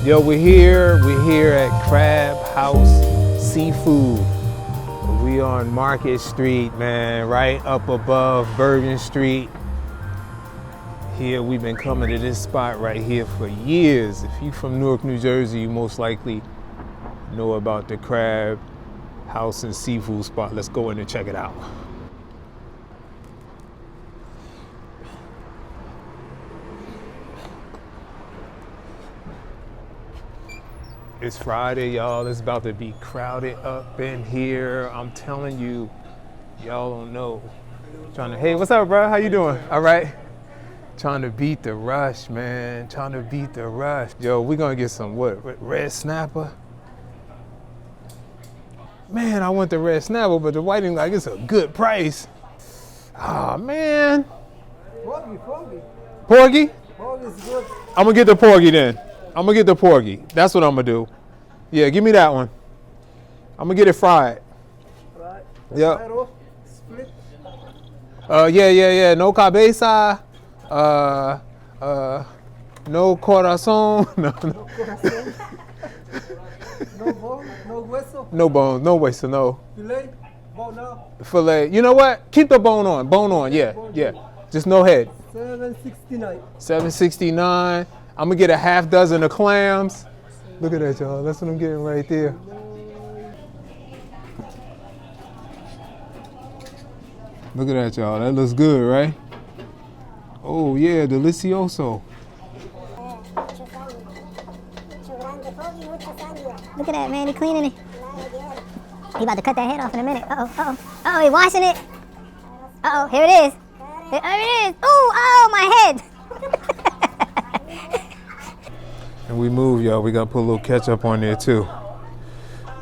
Yo, we're here at Crab House Seafood. We on Market Street, man, right up above Bergen Street. Here, we've been coming to this spot right here for years. If you're from Newark, New Jersey, you most likely know about the Crab House and Seafood spot. Let's go in and check it out. It's Friday, y'all. It's about to be crowded up in here. I'm telling you, y'all don't know. Hey, what's up, bro? How you doing? All right. Trying to beat the rush, man. Trying to beat the rush. Yo, we're gonna get some what? Red snapper? Man, I want the red snapper, but the whiting, like, it's a good price. Ah, man. Porgie. Porgie? Porgie's good. I'm gonna get the Porgie then. I'm gonna get the Porgie. That's what I'm gonna do. Yeah, give me that one. I'm gonna get it fried. Right. Yep. Split. Yeah. No cabeza. No corazon. No. No corazón. No bone. No hueso. No bone. No hueso. No. Filet. Bone now. Filet. You know what? Keep the bone on. Bone on. Yeah. Just no head. $7.69. $7.69. I'm gonna get a half dozen of clams. Look at that, y'all. That's what I'm getting right there. Look at that, y'all. That looks good, right? Oh yeah, delicioso. Look at that, man. He cleaning it. He about to cut that head off in a minute. Uh-oh, he washing it. Uh-oh, here it is. Here it is. Oh, my head. And we move, y'all. We gotta put a little ketchup on there too.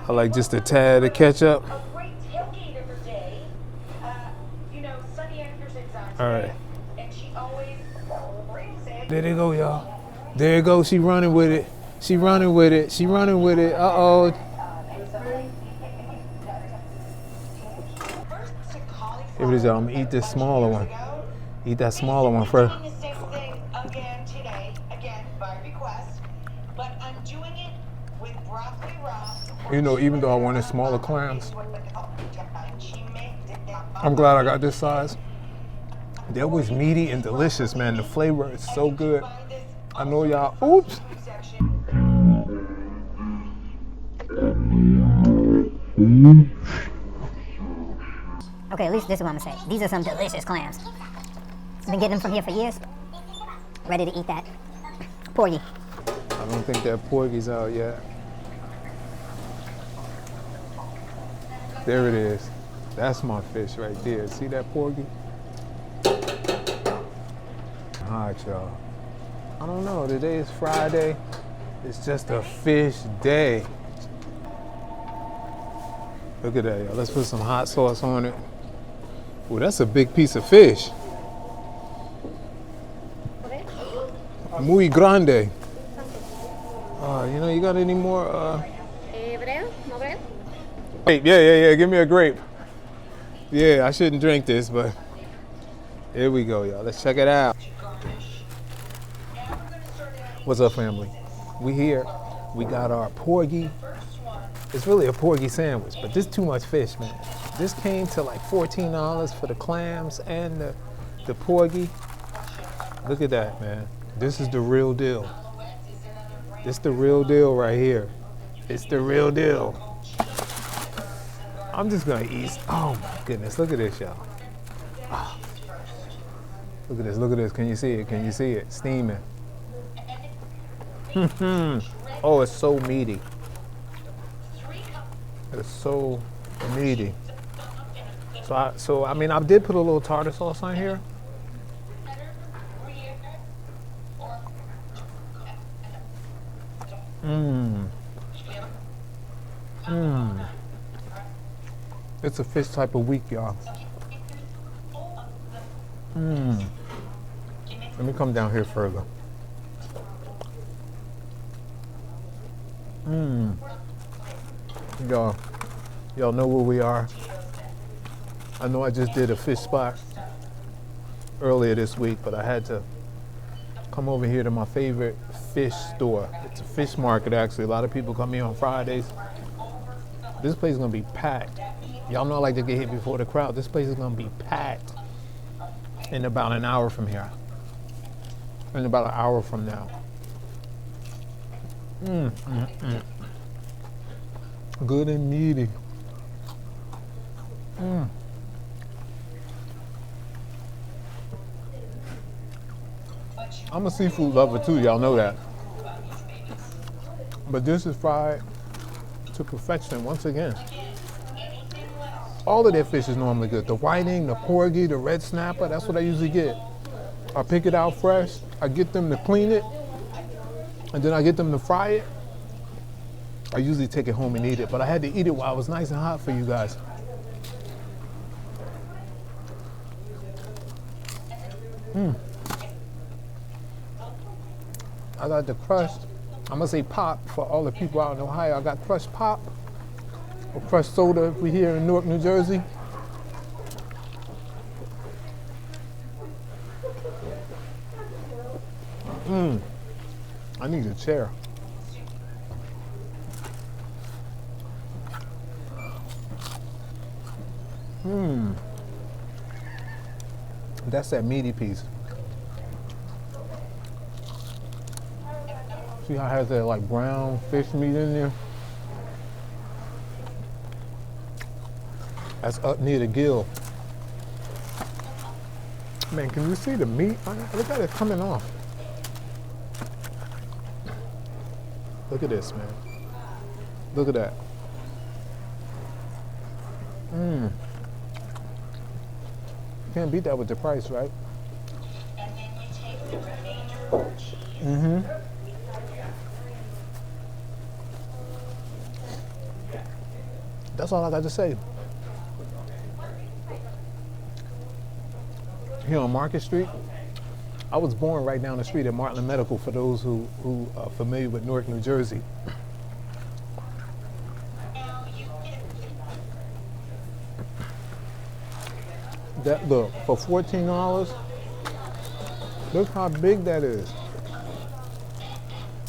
I like just a tad of ketchup. All right. There they go, y'all. There it goes. She running with it. She running with it. Uh-oh. Here it is, y'all. I'm gonna eat this smaller one. Eat that smaller one first. You know, even though I wanted smaller clams, I'm glad I got this size. That was meaty and delicious, man. The flavor is so good. I know y'all, oops. Okay, at least this is what I'm gonna say. These are some delicious clams. I've been getting them from here for years. Ready to eat that Porgie. I don't think that Porgie's out yet. There it is. That's my fish right there. See that Porgie? All right, y'all. I don't know. Today is Friday. It's just a fish day. Look at that, y'all. Let's put some hot sauce on it. Ooh, that's a big piece of fish. Muy grande. You know, you got any more? Grape, yeah. Give me a grape. Yeah, I shouldn't drink this, but here we go, y'all. Let's check it out. What's up, family? We here. We got our Porgie. It's really a Porgie sandwich, but this is too much fish, man. This came to like $14 for the clams and the Porgie. Look at that, man. This is the real deal. This the real deal right here. It's the real deal. I'm just gonna eat. Oh my goodness, look at this, y'all. Oh. Look at this. Can you see it? Steaming. Oh, it's so meaty. It's so meaty. So I mean, I did put a little tartar sauce on here. It's a fish type of week, y'all. Let me come down here further. Y'all know where we are. I know I just did a fish spot earlier this week, but I had to come over here to my favorite fish store. It's a fish market, actually. A lot of people come here on Fridays. This place is gonna be packed. Y'all know I like to get here before the crowd. This place is gonna be packed in about an hour from here. In about an hour from now. Good and meaty. I'm a seafood lover too, y'all know that. But this is fried to perfection once again. All of their fish is normally good. The whiting, the porgie, the red snapper, that's what I usually get. I pick it out fresh, I get them to clean it, and then I get them to fry it. I usually take it home and eat it, but I had to eat it while it was nice and hot for you guys. I got the crushed, I'm gonna say pop for all the people out in Ohio. I got crushed pop or crushed soda if we're here in Newark, New Jersey. I need a chair. That's that meaty piece. See how it has that like brown fish meat in there? That's up near the gill. Man, can you see the meat? Look at it coming off. Look at this, man. Look at that. Can't beat that with the price, right? That's all I got to say. Here on Market Street, I was born right down the street at Martland Medical, for those who are familiar with Newark, New Jersey. That, look, for $14, look how big that is.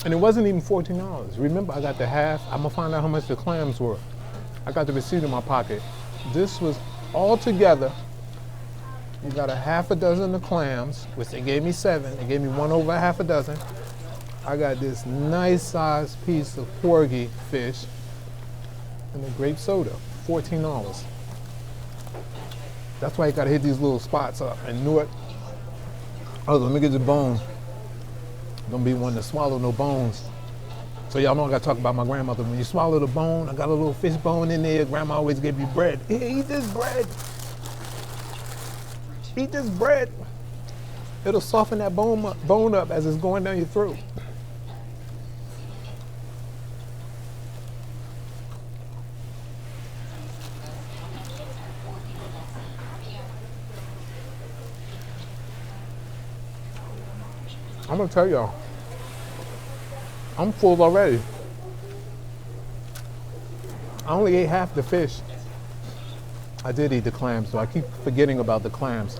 And it wasn't even $14. Remember, I got the half. I'm gonna find out how much the clams were. I got the receipt in my pocket. This was all together. You got a half a dozen of clams, which they gave me 7. They gave me 1 over a half a dozen. I got this nice sized piece of porgie fish and a grape soda, $14. That's why you gotta hit these little spots up and Newark. Oh, let me get the bone. Don't be one to swallow no bones. So y'all know I gotta talk about my grandmother. When you swallow the bone, I got a little fish bone in there. Grandma always gave you bread. Here, eat this bread. Eat this bread. It'll soften that bone up as it's going down your throat. I'm gonna tell y'all, I'm full already. I only ate half the fish. I did eat the clams, so I keep forgetting about the clams.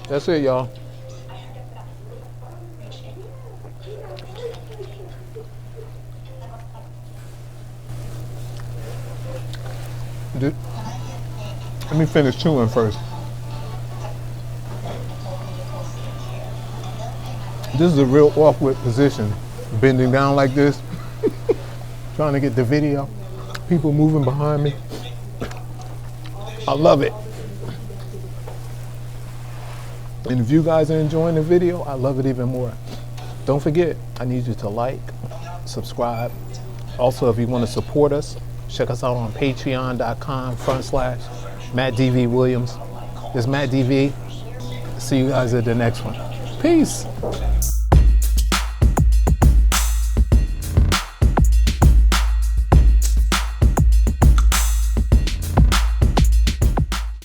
That's it, y'all. Let me finish chewing first. This is a real awkward position, bending down like this, trying to get the video, people moving behind me. I love it. And if you guys are enjoying the video, I love it even more. Don't forget, I need you to like, subscribe. Also, if you want to support us, check us out on patreon.com/Matt DV Williams. This is Matt DV. See you guys at the next one. Peace.